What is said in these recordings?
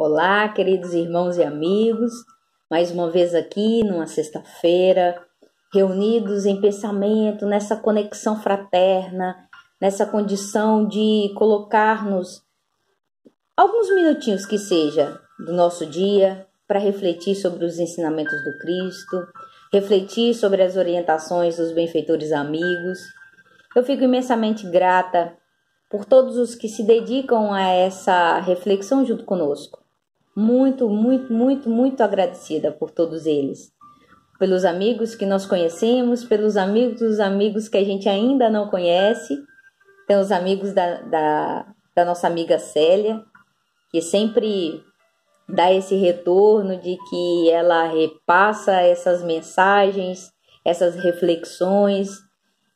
Olá, queridos irmãos e amigos, mais uma vez aqui numa sexta-feira, reunidos em pensamento, nessa conexão fraterna, nessa condição de colocar-nos alguns minutinhos que seja do nosso dia para refletir sobre os ensinamentos do Cristo, refletir sobre as orientações dos benfeitores amigos. Eu fico imensamente grata por todos os que se dedicam a essa reflexão junto conosco. Muito agradecida por todos eles. Pelos amigos que nós conhecemos, pelos amigos dos amigos que a gente ainda não conhece. Tem os amigos da nossa amiga Célia, que sempre dá esse retorno de que ela repassa essas mensagens, essas reflexões,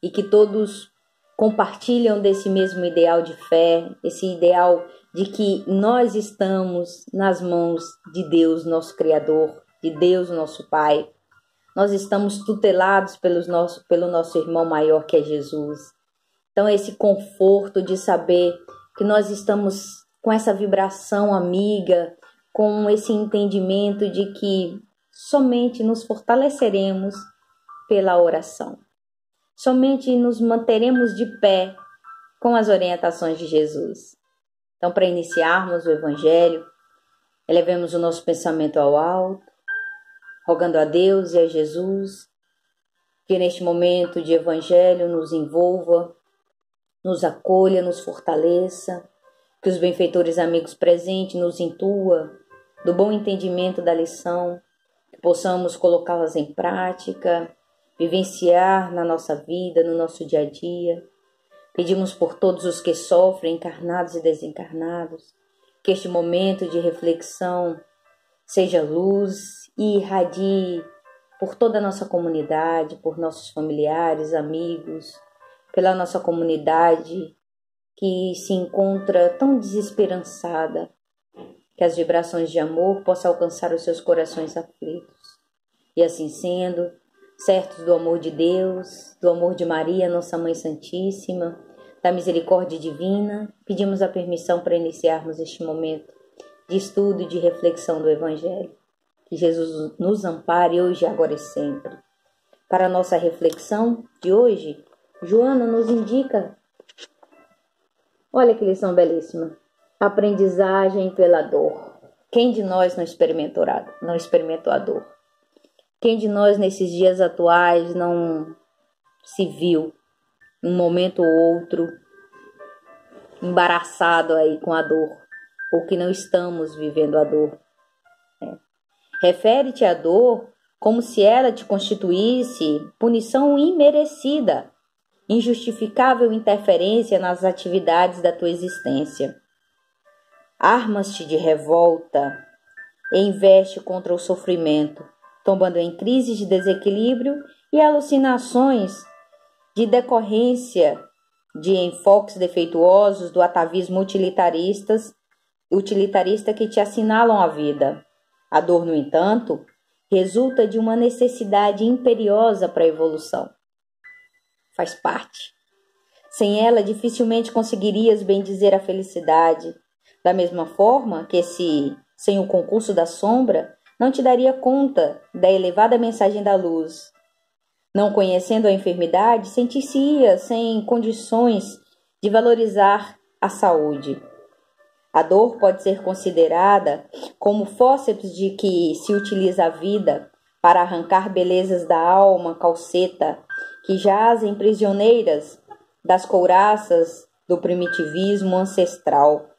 e que todos compartilham desse mesmo ideal de fé, esse ideal de que nós estamos nas mãos de Deus, nosso Criador, de Deus, nosso Pai. Nós estamos tutelados pelo nosso irmão maior, que é Jesus. Então, esse conforto de saber que nós estamos com essa vibração amiga, com esse entendimento de que somente nos fortaleceremos pela oração. Somente nos manteremos de pé com as orientações de Jesus. Então, para iniciarmos o Evangelho, elevemos o nosso pensamento ao alto, rogando a Deus e a Jesus que neste momento de Evangelho nos envolva, nos acolha, nos fortaleça, que os benfeitores amigos presentes nos intua do bom entendimento da lição, que possamos colocá-las em prática, vivenciar na nossa vida, no nosso dia a dia. Pedimos por todos os que sofrem, encarnados e desencarnados, que este momento de reflexão seja luz e irradie por toda a nossa comunidade, por nossos familiares, amigos, pela nossa comunidade que se encontra tão desesperançada, que as vibrações de amor possam alcançar os seus corações aflitos. E assim sendo, certos do amor de Deus, do amor de Maria, nossa Mãe Santíssima, da misericórdia divina, pedimos a permissão para iniciarmos este momento de estudo e de reflexão do Evangelho. Que Jesus nos ampare hoje, agora e sempre. Para a nossa reflexão de hoje, Joana nos indica, olha que lição belíssima, aprendizagem pela dor. Quem de nós não experimentou a dor? Quem de nós nesses dias atuais não se viu, um momento ou outro, embaraçado aí com a dor, ou que não estamos vivendo a dor? Refere-te à dor como se ela te constituísse punição imerecida, injustificável interferência nas atividades da tua existência. Armas-te de revolta e investe contra o sofrimento, tombando em crises de desequilíbrio e alucinações de decorrência de enfoques defeituosos do atavismo utilitarista que te assinalam a vida. A dor, no entanto, resulta de uma necessidade imperiosa para a evolução. Faz parte. Sem ela, dificilmente conseguirias bendizer a felicidade, da mesma forma que sem o concurso da sombra, não te daria conta da elevada mensagem da luz. Não conhecendo a enfermidade, sentir-se-ia sem condições de valorizar a saúde. A dor pode ser considerada como fórceps de que se utiliza a vida para arrancar belezas da alma calceta que jazem prisioneiras das couraças do primitivismo ancestral.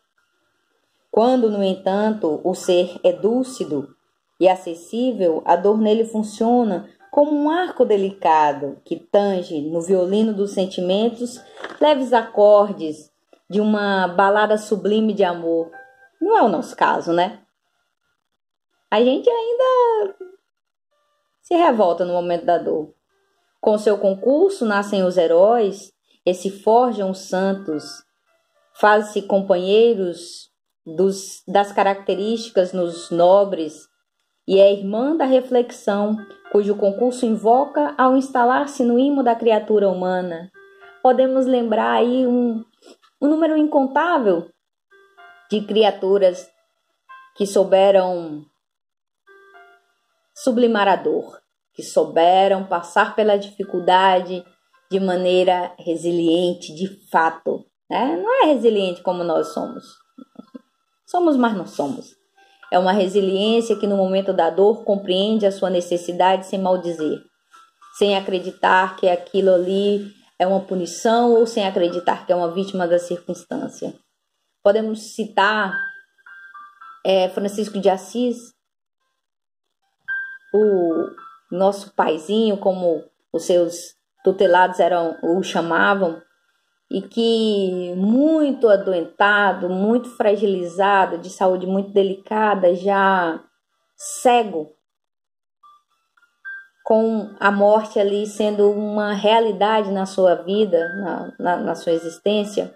Quando, no entanto, o ser é lúcido e acessível, a dor nele funciona como um arco delicado que tange no violino dos sentimentos leves acordes de uma balada sublime de amor. Não é o nosso caso, né? A gente ainda se revolta no momento da dor. Com seu concurso nascem os heróis e se forjam os santos. Fazem-se companheiros das características nos nobres e é irmã da reflexão, cujo concurso invoca ao instalar-se no imo da criatura humana. Podemos lembrar aí um número incontável de criaturas que souberam sublimar a dor, que souberam passar pela dificuldade de maneira resiliente, de fato, né? Não é resiliente como nós somos. Somos, mas não somos. É uma resiliência que no momento da dor compreende a sua necessidade sem maldizer, sem acreditar que aquilo ali é uma punição ou sem acreditar que é uma vítima da circunstância. Podemos citar Francisco de Assis, o nosso paizinho, como os seus tutelados o chamavam, e que muito adoentado, muito fragilizado, de saúde muito delicada, já cego, com a morte ali sendo uma realidade na sua vida, na sua existência,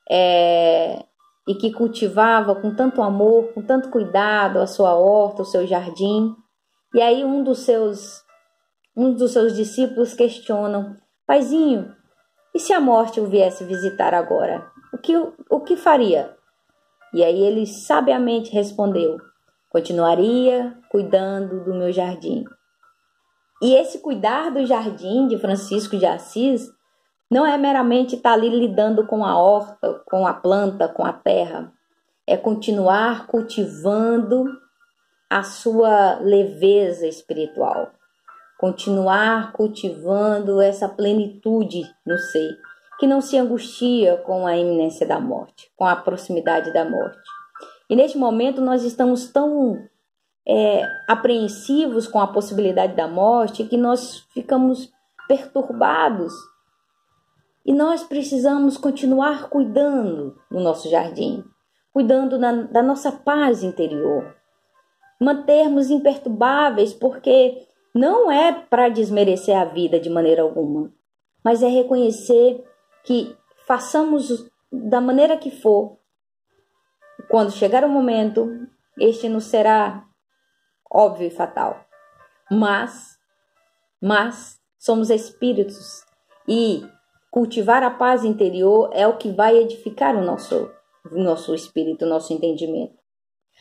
e que cultivava com tanto amor, com tanto cuidado a sua horta, o seu jardim. E aí um dos seus discípulos questionam: paizinho, e se a morte o viesse visitar agora? O que faria? E aí ele sabiamente respondeu: continuaria cuidando do meu jardim. E esse cuidar do jardim de Francisco de Assis não é meramente estar ali lidando com a horta, com a planta, com a terra. É continuar cultivando a sua leveza espiritual. Continuar cultivando essa plenitude no ser, que não se angustia com a iminência da morte, com a proximidade da morte. E neste momento nós estamos tão apreensivos com a possibilidade da morte que nós ficamos perturbados. E nós precisamos continuar cuidando do nosso jardim, cuidando da nossa paz interior. Mantermos imperturbáveis, porque não é para desmerecer a vida de maneira alguma, mas é reconhecer que façamos da maneira que for. Quando chegar o momento, este nos será óbvio e fatal. Mas somos espíritos e cultivar a paz interior é o que vai edificar o nosso espírito, o nosso entendimento.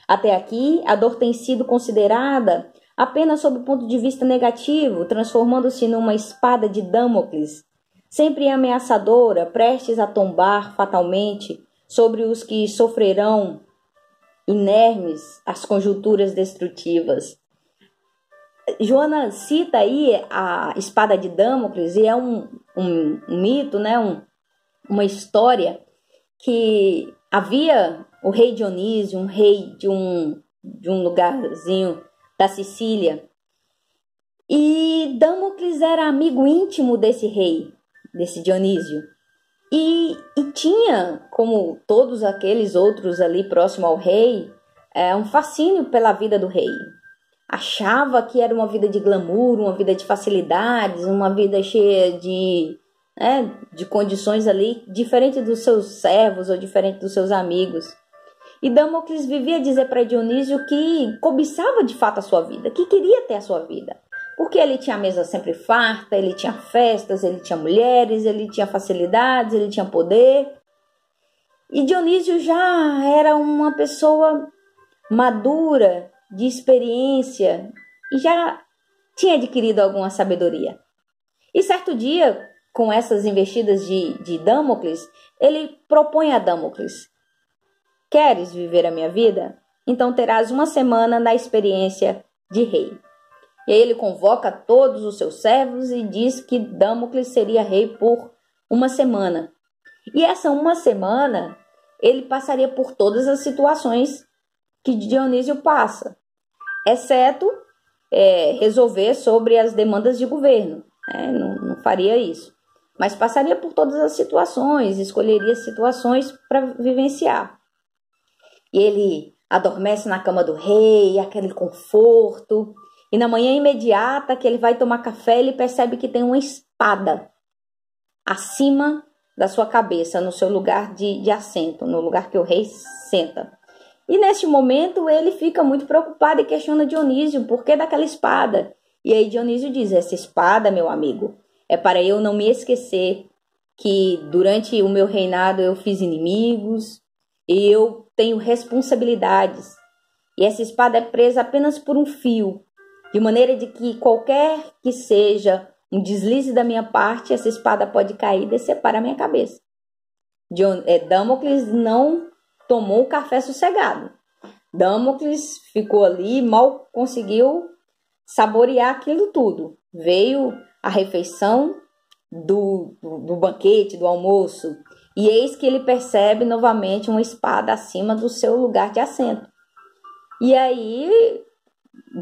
Até aqui, a dor tem sido considerada apenas sob o ponto de vista negativo, transformando-se numa espada de Damocles, sempre ameaçadora, prestes a tombar fatalmente sobre os que sofrerão inermes as conjunturas destrutivas. Joana cita aí a espada de Damocles, e é um mito, né? Uma história que havia o rei Dionísio, um rei de um lugarzinho da Sicília, e Damocles era amigo íntimo desse rei, desse Dionísio, e tinha, como todos aqueles outros ali próximo ao rei, um fascínio pela vida do rei. Achava que era uma vida de glamour, uma vida de facilidades, uma vida cheia de condições ali, diferente dos seus servos ou diferente dos seus amigos. E Damocles vivia a dizer para Dionísio que cobiçava de fato a sua vida, que queria ter a sua vida. Porque ele tinha a mesa sempre farta, ele tinha festas, ele tinha mulheres, ele tinha facilidades, ele tinha poder. E Dionísio já era uma pessoa madura, de experiência, e já tinha adquirido alguma sabedoria. E certo dia, com essas investidas de Damocles, ele propõe a Damocles: queres viver a minha vida? Então terás uma semana na experiência de rei. E aí ele convoca todos os seus servos e diz que Damocles seria rei por uma semana. E essa uma semana ele passaria por todas as situações que Dionísio passa, exceto resolver sobre as demandas de governo. Não faria isso. Mas passaria por todas as situações, escolheria situações para vivenciar. E ele adormece na cama do rei, aquele conforto. E na manhã imediata que ele vai tomar café, ele percebe que tem uma espada acima da sua cabeça, no seu lugar de assento, no lugar que o rei senta. E neste momento ele fica muito preocupado e questiona Dionísio: por que daquela espada? E aí Dionísio diz: essa espada, meu amigo, é para eu não me esquecer que durante o meu reinado eu fiz inimigos, e eu tenho responsabilidades. e essa espada é presa apenas por um fio, de maneira de que qualquer que seja um deslize da minha parte, essa espada pode cair e decepar a minha cabeça. Damocles não tomou o café sossegado. Damocles ficou ali, mal conseguiu saborear aquilo tudo. Veio a refeição do banquete, do almoço, e eis que ele percebe novamente uma espada acima do seu lugar de assento. E aí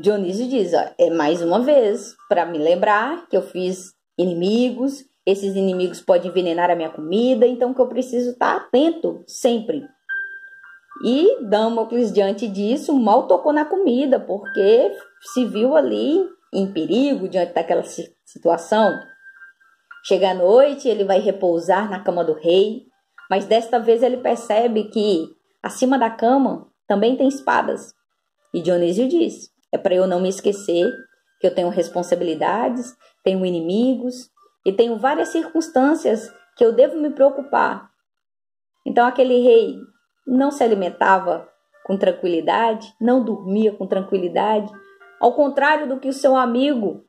Dionísio diz, é mais uma vez para me lembrar que eu fiz inimigos, esses inimigos podem envenenar a minha comida, então que eu preciso estar atento sempre. E Damocles, diante disso, mal tocou na comida, porque se viu ali em perigo diante daquela situação. Chega a noite, ele vai repousar na cama do rei, mas desta vez ele percebe que acima da cama também tem espadas. E Dionísio diz, é para eu não me esquecer que eu tenho responsabilidades, tenho inimigos e tenho várias circunstâncias que eu devo me preocupar. Então aquele rei não se alimentava com tranquilidade, não dormia com tranquilidade, ao contrário do que o seu amigo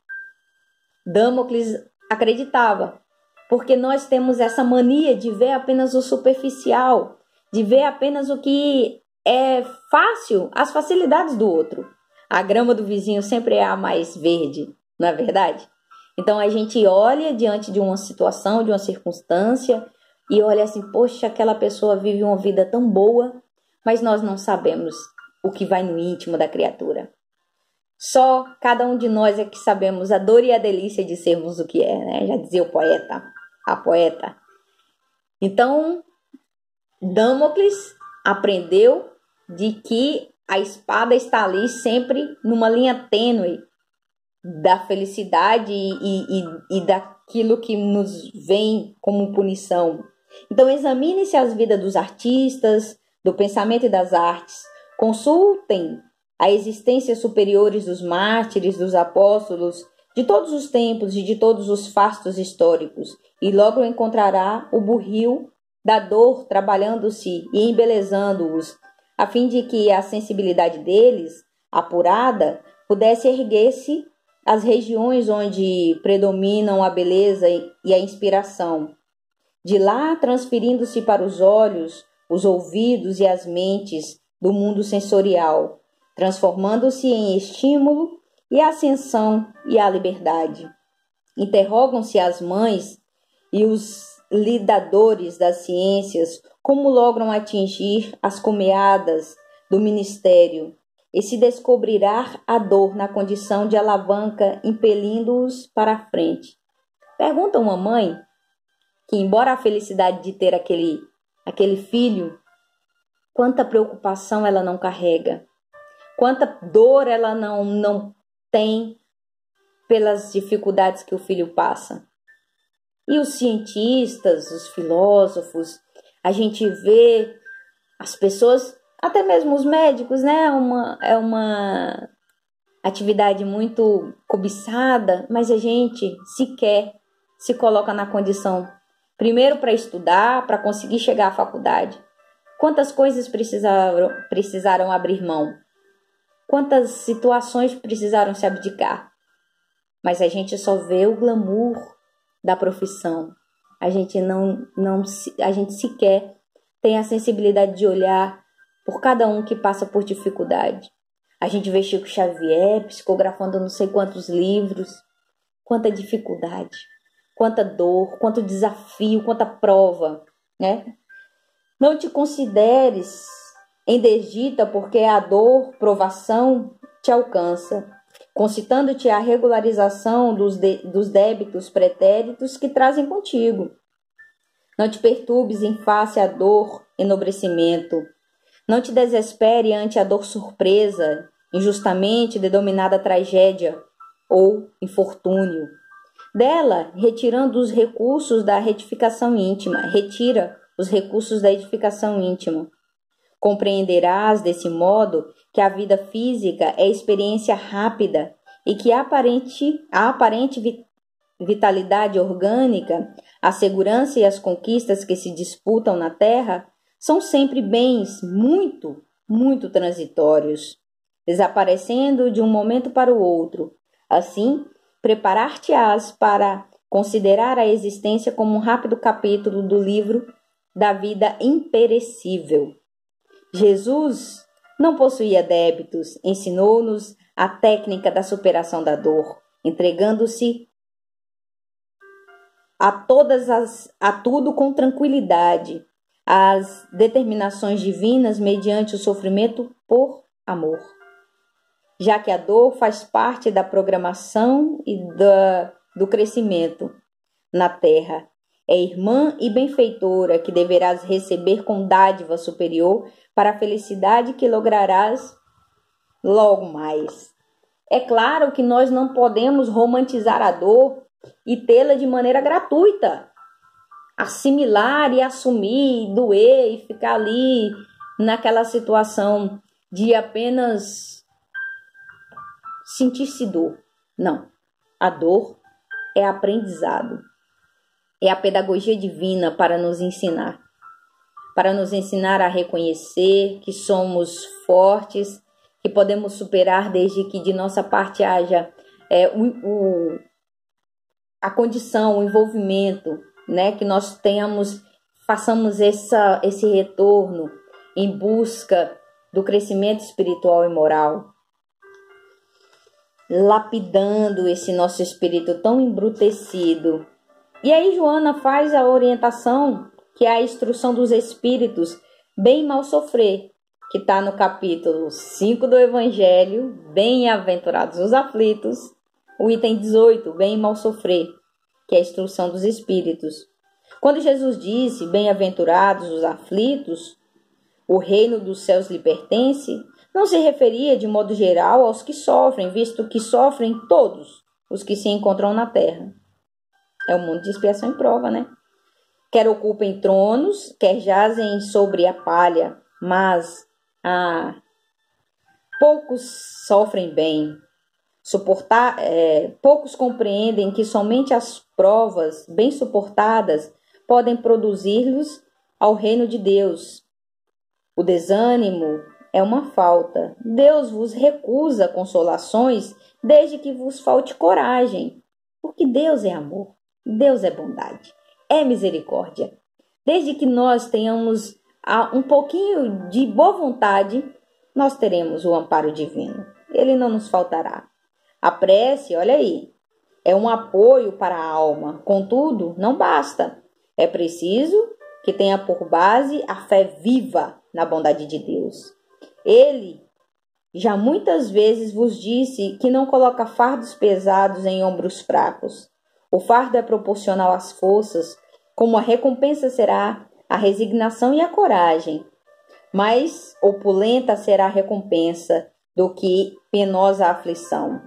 Damocles acreditava, porque nós temos essa mania de ver apenas o superficial, de ver apenas o que é fácil, as facilidades do outro. A grama do vizinho sempre é a mais verde, não é verdade? Então a gente olha diante de uma situação, de uma circunstância, e olha assim, poxa, aquela pessoa vive uma vida tão boa, mas nós não sabemos o que vai no íntimo da criatura. Só cada um de nós é que sabemos a dor e a delícia de sermos o que é, né? Já dizia o poeta, a poeta. Então, Damocles aprendeu de que a espada está ali sempre numa linha tênue da felicidade e daquilo que nos vem como punição. Então, examine-se as vidas dos artistas, do pensamento e das artes. Consultem a existência superiores dos mártires, dos apóstolos, de todos os tempos e de todos os fastos históricos, e logo encontrará o burril da dor trabalhando-se e embelezando-os, a fim de que a sensibilidade deles, apurada, pudesse erguer-se às regiões onde predominam a beleza e a inspiração. De lá, transferindo-se para os olhos, os ouvidos e as mentes do mundo sensorial, transformando-se em estímulo e ascensão e a liberdade. Interrogam-se as mães e os lidadores das ciências como logram atingir as comeadas do ministério e se descobrirá a dor na condição de alavanca impelindo-os para a frente. Pergunta uma mãe que, embora a felicidade de ter aquele filho, quanta preocupação ela não carrega, quanta dor ela não tem pelas dificuldades que o filho passa. E os cientistas, os filósofos, a gente vê as pessoas, até mesmo os médicos, né? É uma atividade muito cobiçada, mas a gente sequer se coloca na condição, primeiro para estudar, para conseguir chegar à faculdade. Quantas coisas precisaram abrir mão? Quantas situações precisaram se abdicar? Mas a gente só vê o glamour da profissão. A gente a gente sequer tem a sensibilidade de olhar por cada um que passa por dificuldade. A gente vê Chico Xavier psicografando não sei quantos livros. Quanta dificuldade, quanta dor, quanto desafio, quanta prova, né? Não te consideres endegita porque a dor, provação te alcança, concitando-te a regularização dos débitos pretéritos que trazem contigo. Não te perturbes em face à dor, enobrecimento. Não te desespere ante a dor surpresa, injustamente denominada tragédia ou infortúnio. Dela, retirando os recursos da retificação íntima, retira os recursos da edificação íntima. Compreenderás, desse modo, que a vida física é experiência rápida e que a aparente vitalidade orgânica, a segurança e as conquistas que se disputam na terra são sempre bens muito, muito transitórios. desaparecendo de um momento para o outro. Assim, preparar-te-ás para considerar a existência como um rápido capítulo do livro da vida imperecível. Jesus não possuía débitos, ensinou-nos a técnica da superação da dor, entregando-se a tudo com tranquilidade, às determinações divinas mediante o sofrimento por amor. Já que a dor faz parte da programação e do crescimento na terra, é irmã e benfeitora que deverás receber com dádiva superior para a felicidade que lograrás logo mais. É claro que nós não podemos romantizar a dor e tê-la de maneira gratuita. Assimilar e assumir, doer e ficar ali naquela situação de apenas sentir-se dor. Não. A dor é aprendizado. É a pedagogia divina para nos ensinar a reconhecer que somos fortes, que podemos superar desde que de nossa parte haja a condição, o envolvimento, né? Que nós façamos esse retorno em busca do crescimento espiritual e moral, lapidando esse nosso espírito tão embrutecido. E aí Joana faz a orientação, que é a instrução dos espíritos, bem mal sofrer, que está no capítulo 5 do Evangelho, bem-aventurados os aflitos, o item 18, bem mal sofrer, que é a instrução dos espíritos. Quando Jesus disse, bem-aventurados os aflitos, o reino dos céus lhe pertence, não se referia de modo geral aos que sofrem, visto que sofrem todos os que se encontram na terra. É o mundo de expiação e prova, né? Quer ocupem tronos, quer jazem sobre a palha, mas poucos sofrem bem. Poucos compreendem que somente as provas bem suportadas podem produzir-los ao reino de Deus. O desânimo é uma falta. Deus vos recusa consolações desde que vos falte coragem, porque Deus é amor. Deus é bondade, é misericórdia. Desde que nós tenhamos um pouquinho de boa vontade, nós teremos o amparo divino. Ele não nos faltará. A prece, olha aí, é um apoio para a alma. Contudo, não basta. É preciso que tenha por base a fé viva na bondade de Deus. Ele já muitas vezes vos disse que não coloca fardos pesados em ombros fracos. O fardo é proporcional às forças, como a recompensa será a resignação e a coragem. Mais opulenta será a recompensa do que penosa a aflição.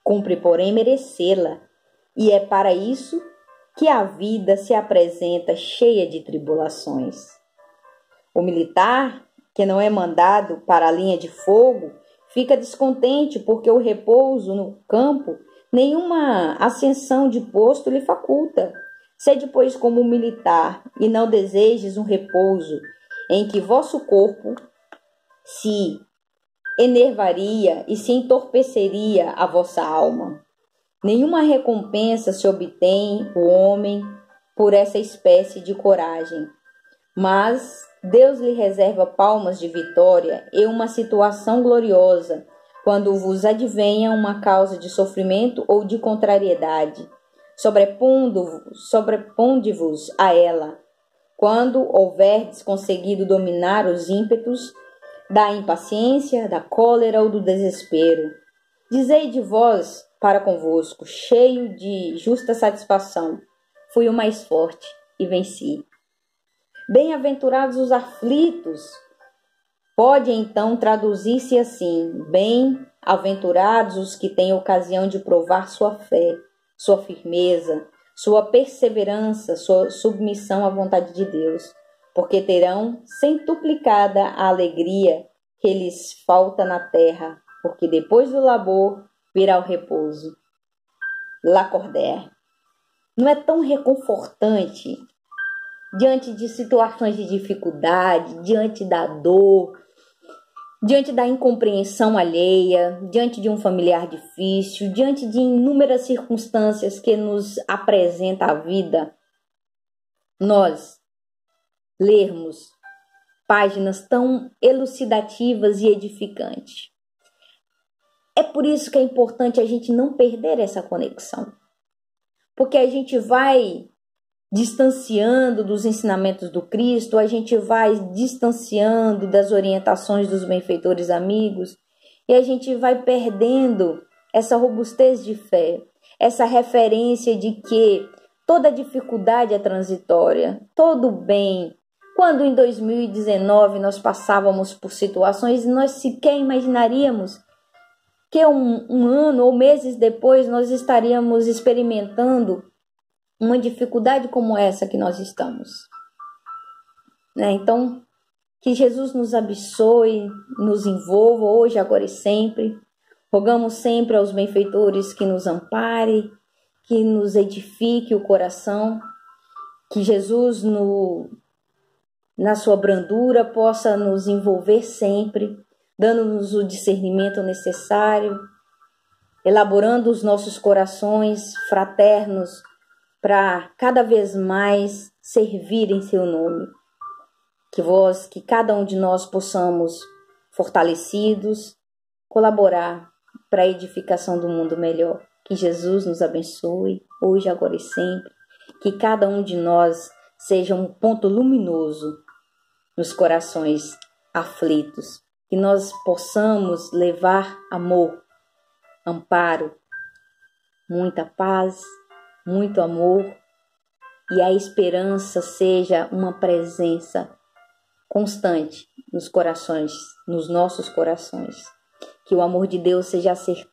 Cumpre, porém, merecê-la, e é para isso que a vida se apresenta cheia de tribulações. O militar, que não é mandado para a linha de fogo, fica descontente porque o repouso no campo nenhuma ascensão de posto lhe faculta. Sede, pois, como um militar, e não desejes um repouso em que vosso corpo se enervaria e se entorpeceria a vossa alma. Nenhuma recompensa se obtém o homem por essa espécie de coragem, mas Deus lhe reserva palmas de vitória e uma situação gloriosa quando vos advenha uma causa de sofrimento ou de contrariedade, sobreponde-vos a ela, quando houverdes conseguido dominar os ímpetos da impaciência, da cólera ou do desespero. Dizei de vós para convosco, cheio de justa satisfação, fui o mais forte e venci. Bem-aventurados os aflitos, pode então traduzir-se assim: bem-aventurados os que têm ocasião de provar sua fé, sua firmeza, sua perseverança, sua submissão à vontade de Deus, porque terão centuplicada a alegria que lhes falta na terra, porque depois do labor virá o repouso. Lacordaire. Não é tão reconfortante diante de situações de dificuldade, diante da dor, diante da incompreensão alheia, diante de um familiar difícil, diante de inúmeras circunstâncias que nos apresenta a vida, nós lermos páginas tão elucidativas e edificantes. É por isso que é importante a gente não perder essa conexão, porque a gente vai distanciando dos ensinamentos do Cristo, a gente vai distanciando das orientações dos benfeitores amigos e a gente vai perdendo essa robustez de fé, essa referência de que toda dificuldade é transitória, todo bem. Quando em 2019 nós passávamos por situações, nós sequer imaginaríamos que um ano ou meses depois nós estaríamos experimentando uma dificuldade como essa que nós estamos. Então, que Jesus nos abençoe, nos envolva hoje, agora e sempre. Rogamos sempre aos benfeitores que nos ampare, que nos edifique o coração, que Jesus, na sua brandura, possa nos envolver sempre, dando-nos o discernimento necessário, elaborando os nossos corações fraternos para cada vez mais servir em seu nome. Que cada um de nós possamos, fortalecidos, colaborar para a edificação do mundo melhor. Que Jesus nos abençoe, hoje, agora e sempre. Que cada um de nós seja um ponto luminoso nos corações aflitos. Que nós possamos levar amor, amparo, muita paz, muito amor, e a esperança seja uma presença constante nos corações, nos nossos corações. Que o amor de Deus seja a certeza